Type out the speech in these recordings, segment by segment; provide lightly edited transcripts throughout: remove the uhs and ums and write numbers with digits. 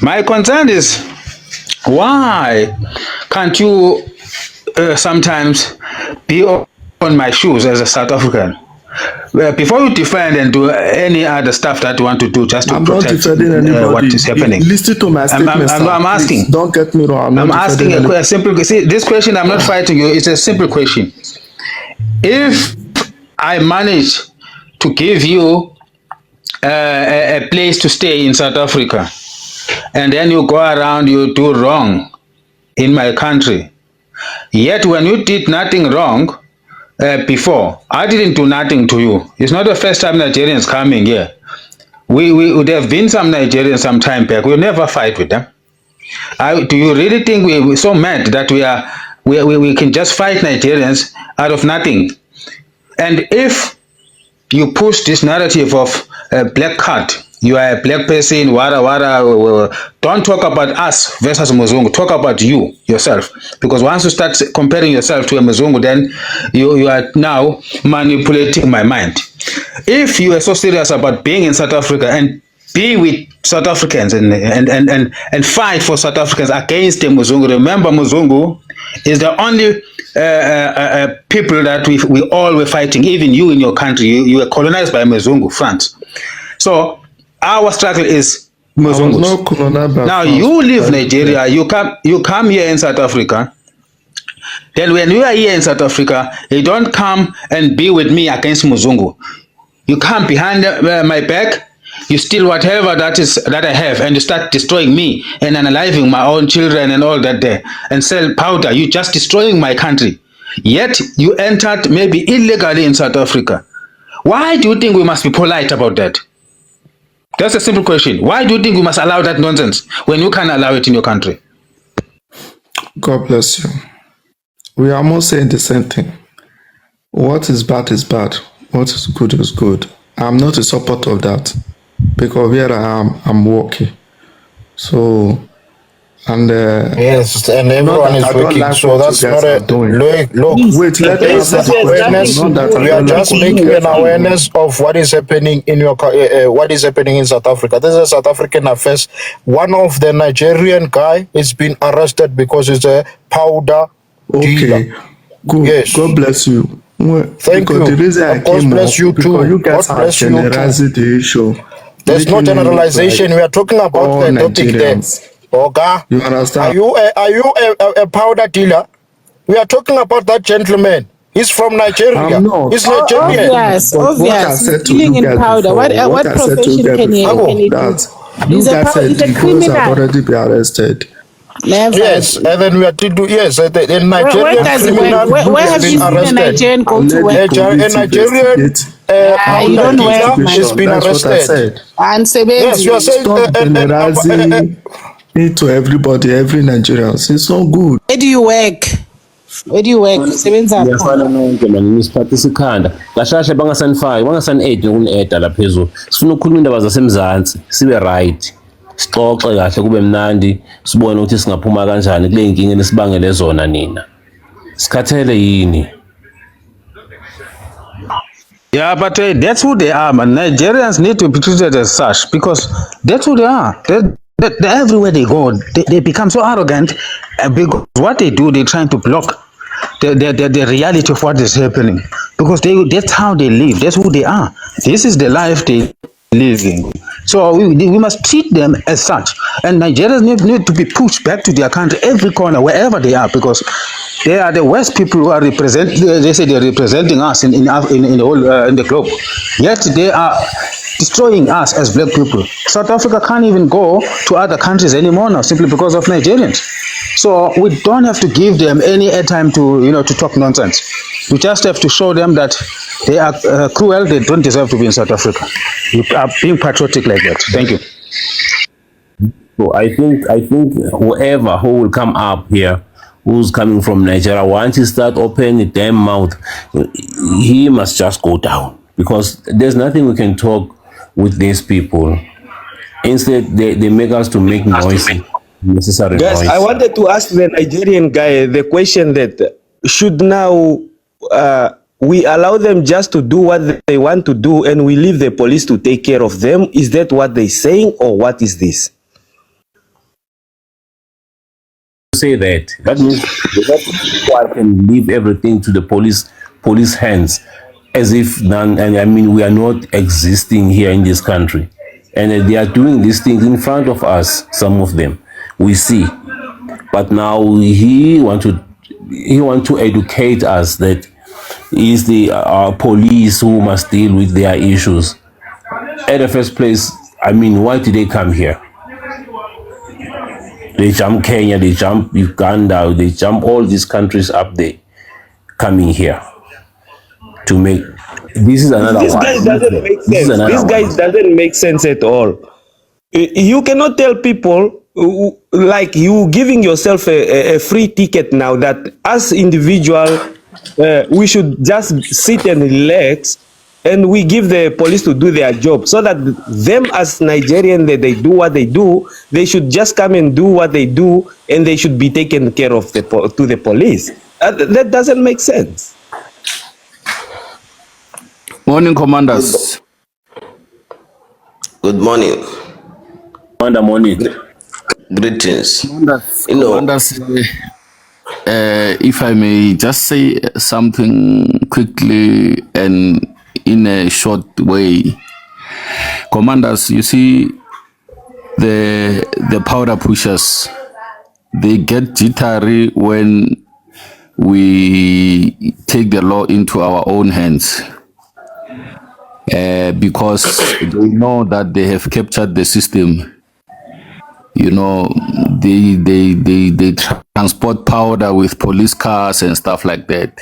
My concern is, why can't you sometimes be on my shoes as a South African? Before you defend and do any other stuff that you want to do just to I'm not protect defending what anybody. is happening. Listen to my statement, sir. I'm asking. Please, don't get me wrong. I'm not asking defending a simple. See, this question, I'm not fighting you. It's a simple question. If I manage to give you a place to stay in South Africa, and then you go around, you do wrong in my country, yet when you did nothing wrong before, I didn't do nothing to you. It's not the first time Nigerians coming here. We would have been some Nigerians some time back. We'll never fight with them. Do you really think we're so mad that we can just fight Nigerians out of nothing? And if you push this narrative of a black card, you are a black person, don't talk about us versus Muzungu, talk about you yourself. Because once you start comparing yourself to a Muzungu, then you are now manipulating my mind. If you are so serious about being in South Africa and be with South Africans and fight for South Africans against the Muzungu, remember Muzungu is the only people that we all were fighting. Even you in your country, you were colonized by Muzungu, France. So our struggle is Muzungus. Now you leave Nigeria, you come here in South Africa. Then when you are here in South Africa, you don't come and be with me against Muzungu. You come behind my back, you steal whatever that I have, and you start destroying me and unaliving my own children and all that there, and sell powder. You just destroying my country. Yet you entered maybe illegally in South Africa. Why do you think we must be polite about that? That's a simple question. Why do you think we must allow that nonsense when you can't allow it in your country? God bless you. We are almost saying the same thing. What is bad is bad. What is good is good. I'm not a supporter of that because where I am, I'm working. So, and yes, and everyone is working. Like so that's not a look. Wait, let us awareness. We are just making an awareness of what is happening in your what is happening in South Africa. This is a South African affairs. One of the Nigerian guy is being arrested because he's a powder dealer. Good. Yes. God bless you. Thank you. The reason I came bless you too. You guys are generalizing the issue. There's no generalization. We are talking about the topic there. Okay. You understand? Are you a powder dealer? We are talking about that gentleman. He's from Nigeria. I'm not. He's Nigerian. Obvious. He's dealing in powder. What profession can he do? You guys said the girls have already been arrested. Never. Yes, and then we are to do the Nigerian criminal where have you seen a Nigerian go to work? A Nigerian you don't work. Has been arrested. And yes, you are saying stop generalizing to everybody, every Nigerian. It's so good. Where do you work? Where do you work? Ngiyafana nonke manje nisiphathisa ikhanda kashashe bangasanifaki bangasani-aid nokuni-aida la phezulu sifuna ukukhuluma indaba zasemzansi sibe right sixoxe kahle kube mnandi sibone ukuthi singaphuma kanjani kule nkinga nesibangele zona nina sikhathele yini. Yeah, but that's who they are, man. Nigerians need to be treated as such because that's who they are. Everywhere they go, they become so arrogant because what they do, they're trying to block the reality of what is happening because that's how they live. That's who they are. This is the life they living. So we must treat them as such. And Nigerians need to be pushed back to their country, every corner, wherever they are, because they are the worst people who are they say they're representing us in the globe. Yet they are destroying us as black people. South Africa can't even go to other countries anymore now simply because of Nigerians. So we don't have to give them any airtime to talk nonsense. We just have to show them that they are cruel. They don't deserve to be in South Africa. We are being patriotic like that. Thank you. So I think whoever who will come up here, who's coming from Nigeria, once he start opening the damn mouth, he must just go down because there's nothing we can talk with these people. Instead, they make us to make noise, necessary noise. Guys, I wanted to ask the Nigerian guy the question that should now we allow them just to do what they want to do and we leave the police to take care of them? Is that what they're saying or what is this? say that. That means I can leave everything to the police hands, as if none. And I mean, we are not existing here in this country, and they are doing these things in front of us. Some of them we see, but now he want to educate us that it's the police who must deal with their issues. At the first place, I mean, why did they come here? They jump Kenya, they jump Uganda, they jump all these countries up there, coming here to make. This is another This one. guy doesn't make This is sense. another This guy one. doesn't make sense at all. You cannot tell people like you giving yourself a free ticket now that as individual we should just sit and relax and we give the police to do their job so that them as Nigerian they do what they do, they should just come and do what they do and they should be taken care of to the police. That doesn't make sense. Morning, commanders. Good morning. Monday morning. Greetings. Commanders, You know, commanders if I may just say something quickly and in a short way. Commanders, you see, the powder pushers, they get jittery when we take the law into our own hands. Because they know that they have captured the system. You know, they transport powder with police cars and stuff like that.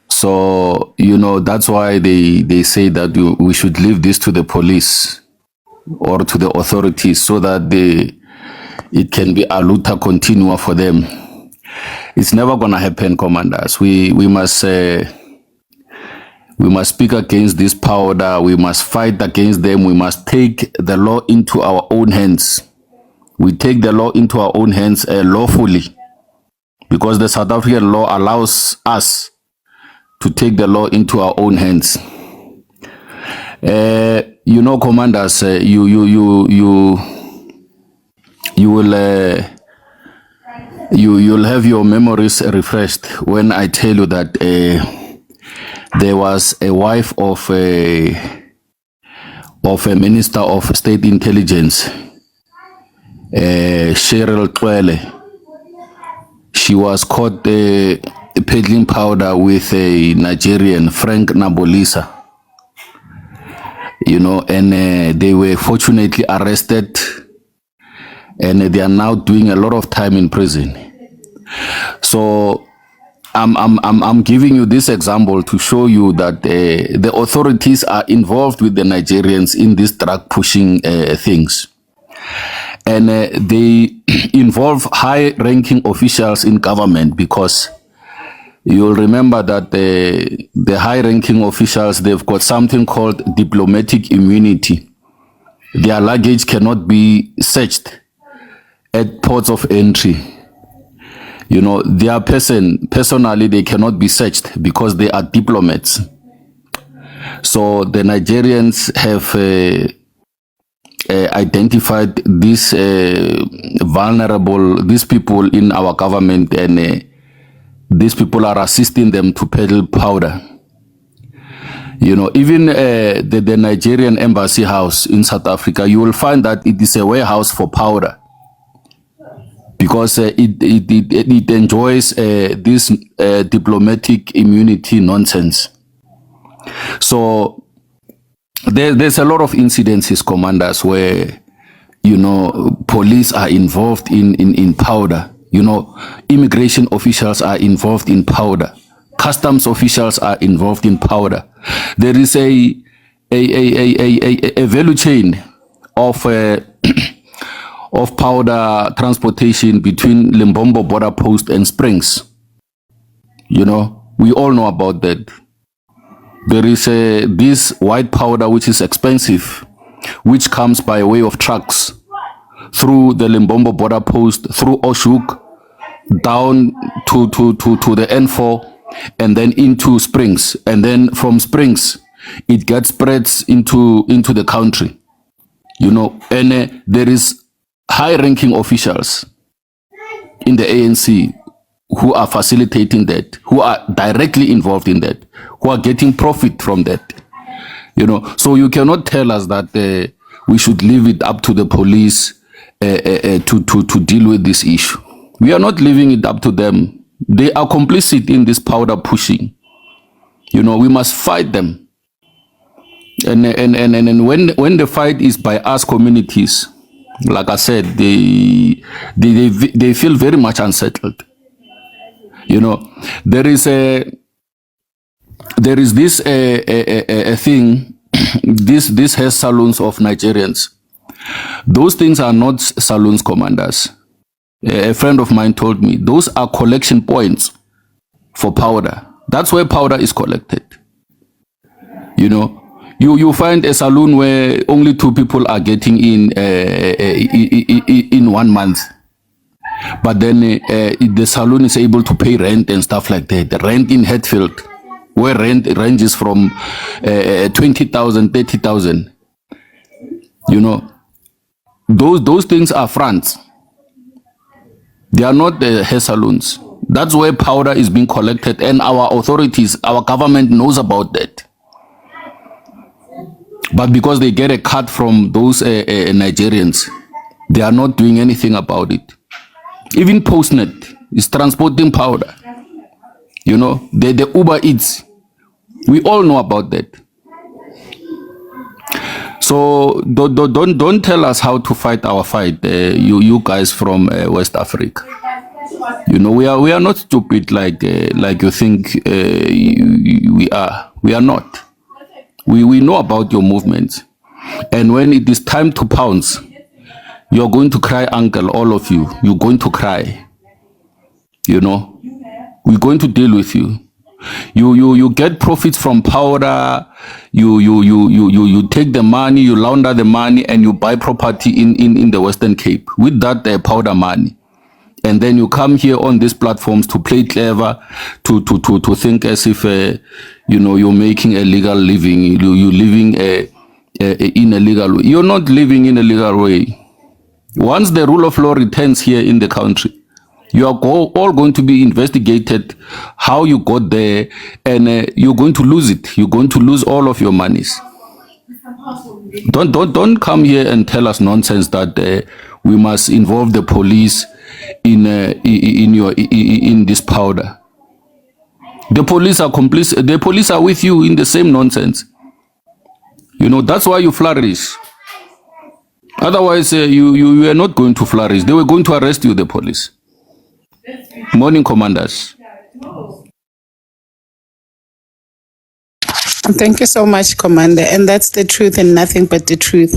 So, you know, that's why they say that we should leave this to the police or to the authorities so that it can be a luta continua for them. It's never gonna happen, commanders. We must speak against this powder. We must fight against them. We must take the law into our own hands. We take the law into our own hands lawfully, because the South African law allows us to take the law into our own hands. You know, commanders, you'll have your memories refreshed when I tell you that there was a wife of a minister of state intelligence, Cheryl Twele. She was caught peddling powder with a Nigerian, Frank Nabolisa. You know, and they were fortunately arrested, and they are now doing a lot of time in prison. So I'm giving you this example to show you that the authorities are involved with the Nigerians in these drug pushing things. And they involve high-ranking officials in government, because you'll remember that the high-ranking officials, they've got something called diplomatic immunity. Their luggage cannot be searched at ports of entry. You know, their personally, they cannot be searched because they are diplomats. So the Nigerians have identified these these people in our government, and these people are assisting them to peddle powder. You know, even the Nigerian embassy house in South Africa, you will find that it is a warehouse for powder, because it enjoys this diplomatic immunity nonsense. So there's a lot of incidences, commanders, where, you know, police are involved in powder. You know, immigration officials are involved in powder. Customs officials are involved in powder. There is a value chain of of powder transportation between Limbombo border post and Springs. You know, we all know about that. There is this white powder which is expensive, which comes by way of trucks through the Limbombo border post, through Oshuk, down to the N4, and then into Springs. And then from Springs, it gets spreads into the country. You know, and there is high-ranking officials in the ANC who are facilitating that, who are directly involved in that, who are getting profit from that. So you cannot tell us that we should leave it up to the police to deal with this issue. We are not leaving it up to them. They are complicit in this powder pushing. We must fight them. And when the fight is by us communities, like I said, they feel very much unsettled. There is this thing, this hair salons of Nigerians. Those things are not saloons, commanders. A friend of mine told me those are collection points for powder. That's where powder is collected. You find a saloon where only 2 people are getting in 1 month. But then the saloon is able to pay rent and stuff like that. The rent in Hatfield, where rent ranges from 20,000, 30,000. Those things are fronts. They are not hair salons. That's where powder is being collected, and our authorities, our government knows about that. But because they get a cut from those Nigerians, they are not doing anything about it. Even Postnet is transporting powder. The Uber Eats. We all know about that. So don't tell us how to fight our fight, you guys from West Africa. We are not stupid like you think we are. We are not. We know about your movements, and when it is time to pounce, you're going to cry, uncle. All of you, you're going to cry. We're going to deal with you. You get profits from powder. You take the money, you launder the money, and you buy property in the Western Cape with that powder money. And then you come here on these platforms to play clever, to think as if you're making a legal living. You're living in a legal way. You're not living in a legal way. Once the rule of law returns here in the country, you are all going to be investigated how you got there, and you're going to lose it. You're going to lose all of your monies. Don't come here and tell us nonsense that we must involve the police in this powder. The police are complicit. The police are with you in the same nonsense. That's why you flourish. Otherwise, you are not going to flourish. They were going to arrest you, the police. Morning, commanders. Thank you so much, Commander. And that's the truth and nothing but the truth.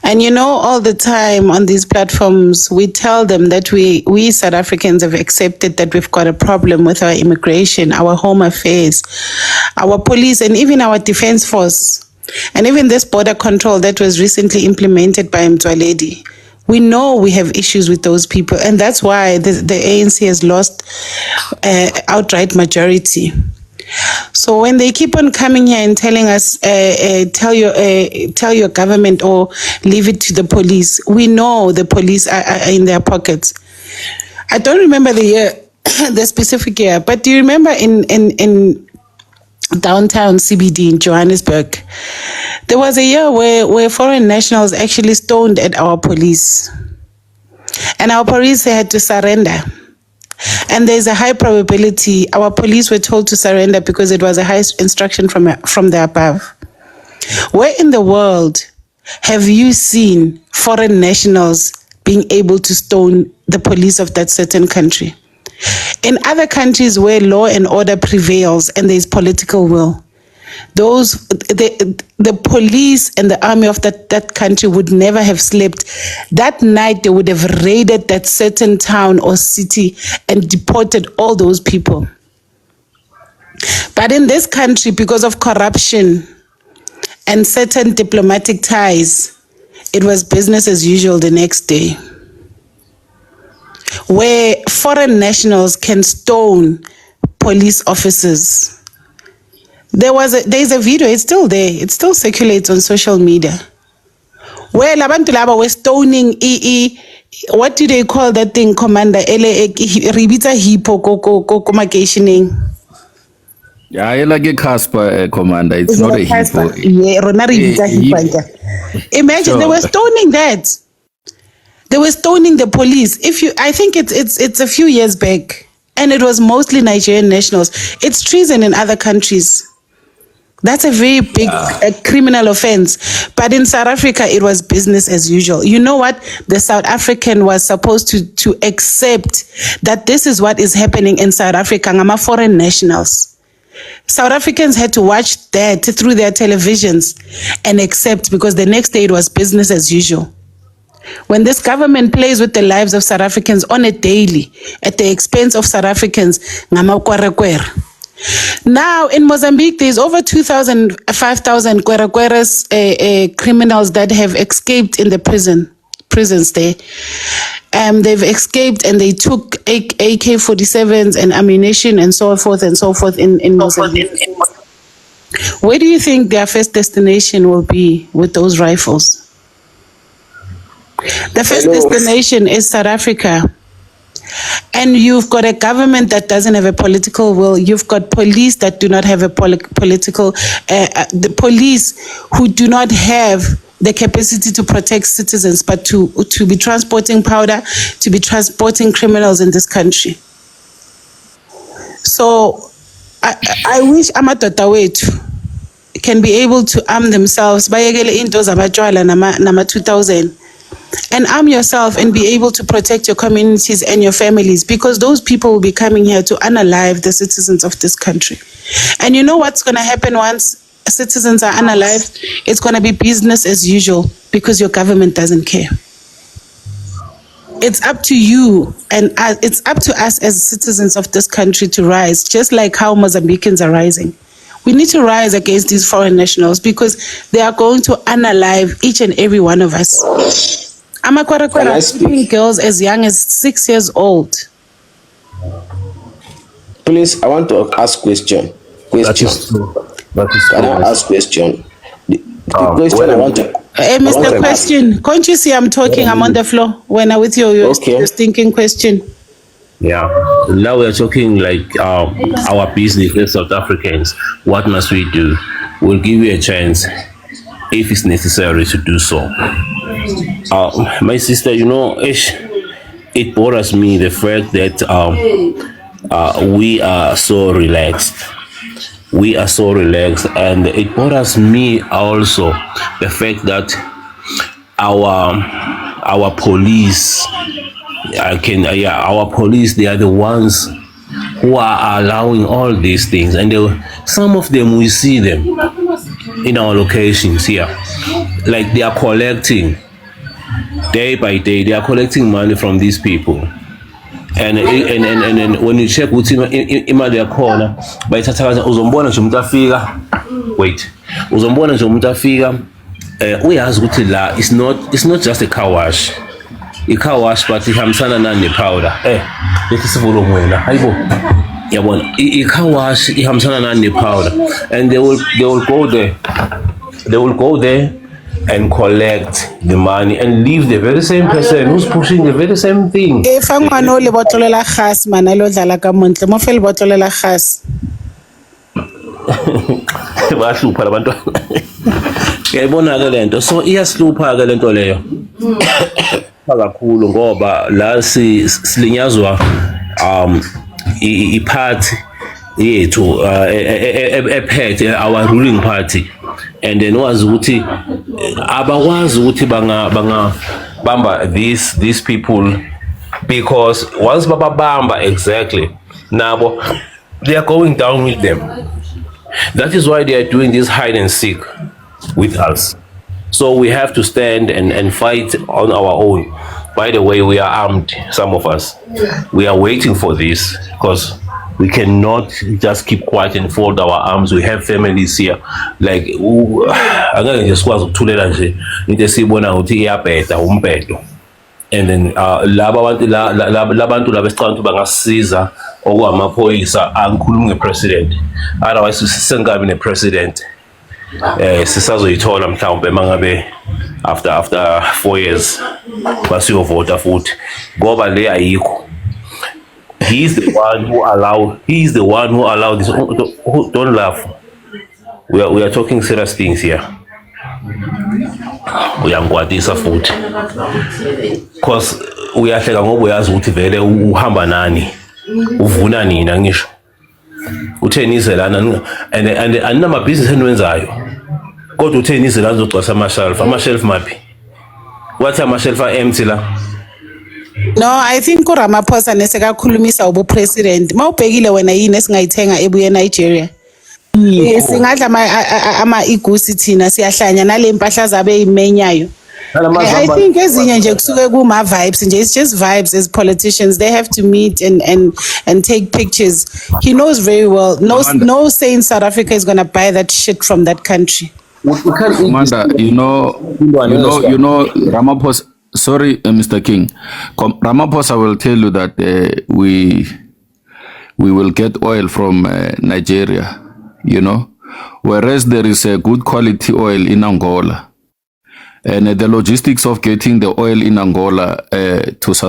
And all the time on these platforms, we tell them that we South Africans have accepted that we've got a problem with our immigration, our home affairs, our police, and even our defense force. And even this border control that was recently implemented by Mtwaledi. We know we have issues with those people, and that's why the ANC has lost outright majority. So when they keep on coming here and telling us, tell your government or leave it to the police, we know the police are in their pockets. I don't remember the year, the specific year, but do you remember in downtown CBD in Johannesburg, there was a year where foreign nationals actually stoned at our police, and our police had to surrender. And there's a high probability our police were told to surrender because it was a high instruction from the above. Where in the world have you seen foreign nationals being able to stone the police of that certain country? In other countries where law and order prevails and there's political will, the police and the army of that country would never have slept. That night they would have raided that certain town or city and deported all those people. But in this country, because of corruption and certain diplomatic ties, it was business as usual the next day, where foreign nationals can stone police officers. There's a video, it's still there, it still circulates on social media, where labantu laba were stoning what do they call that thing, Commander? Ribita hippo makeishining. Yeah, I like a Casper, Commander. It's Is it not a a hippo. Casper? Yeah, Rona ribita hippo. Imagine they Sure. were stoning that. They were stoning the police. I think it's a few years back, and it was mostly Nigerian nationals. It's treason in other countries. That's a very big criminal offense. But in South Africa, it was business as usual. You know what? The South African was supposed to accept that this is what is happening in South Africa. Ngama foreign nationals. South Africans had to watch that through their televisions and accept, because the next day it was business as usual. When this government plays with the lives of South Africans on a daily, at the expense of South Africans, ngama kwerekwere. Now in Mozambique, there's over 2,000, 5,000 criminals that have escaped in the prisons there. They've escaped and they took AK-47s and ammunition and so forth in Mozambique. Where do you think their first destination will be with those rifles? The first destination is South Africa. And you've got a government that doesn't have a political will. You've got police that do not have a political, the police who do not have the capacity to protect citizens, but to be transporting powder, to be transporting criminals in this country. So I wish amadoda wethu can be able to arm themselves, bayekele into zabatshwala nama 2000. And arm yourself and be able to protect your communities and your families, because those people will be coming here to unalive the citizens of this country. And you know what's going to happen once citizens are unalived? It's going to be business as usual, because your government doesn't care. It's up to you and it's up to us as citizens of this country to rise, just like how Mozambicans are rising. We need to rise against these foreign nationals, because they are going to unalive each and every one of us. Amakwarakora are keeping girls as young as 6 years old. Please, I want to ask question. That is true. Can I ask question? The question I want to... Mr. Question, can't you see I'm talking? I'm on the floor. When I'm with you, your thinking question. Yeah. Now we're talking like our business as South Africans. What must we do? We'll give you a chance if it's necessary to do so. My sister, you know, it bothers me the fact that we are so relaxed. We are so relaxed, and it bothers me also the fact that our police, our police, they are the ones who are allowing all these things, and some of them we see them in our locations here, like they are collecting day by day. They are collecting money from these people. And when you check with imali yakhona bayithatha uzombona nje umuntu afika uzombona nje umuntu afika uyazi ukuthi la it's not just a car wash. A car wash but ihambisana nani powder lethi sivulo mwena hayibo yabona I car wash ihambisana nani powder, and they will go there and collect the money and leave the very same person who's pushing the very same thing. If I'm going to bottle la gas, man, I love la kamontle. Mo fel bottle la gas. Bahlupha labantu. Ngiyayibona ke lento, so iyasilupha ke lento leyo. Kakhulu ngoba la silinyazwa iphathi yethu ephethe our ruling party, and then wazi ukuthi abakwazi ukuthi bamba these people, because once bababamba exactly nabo they are going down with them. That is why they are doing this hide and seek with us. So we have to stand and fight on our own. By the way, we are armed, some of us. We are waiting for this because we cannot just keep quiet and fold our arms. We have families here. Like, angeke nje sikwazi ukuthulela nje into esiyibona ukuthi iyabheda umpedo. And then labantu laba esicabanga ukuthi bangasisiza okwamaphoyisa angikhulumi ngepresident. Otherwise sisengabi nepresident. sisazoyithola mhlawumbe mangabe after 4 years basiyovota futhi ngoba le ayikho. He is the one who allowed this. Don't laugh. We are talking serious things here. Uyangwadisa futhi. Because uyahleka ngoba uyazi ukuthi vele uhamba nani. Uvuna nina ngisho. Utheni izelana and anama business enwenzayo. Kodwa utheni izelana zogcwasa ama-shelf maphi? Wathi ama-shelf empty la. No, I think uRamaphosa nesekakhulumisa ubupresident. Mawubhekile wena yini esingayithenga ebuye Nigeria? Singadla ama igusi thina siyahlanya nale impahla zabe imenyayo. I think ezinye nje kusuke kuma vibes nje, it's just vibes. As politicians they have to meet and take pictures. He knows very well no say in South Africa is going to buy that shit from that country. Commander, you know, Ramaphosa. Sorry, Mr. King. Ramaphosa will tell you that we will get oil from Nigeria, you know, whereas there is a good quality oil in Angola. And the logistics of getting the oil in Angola to South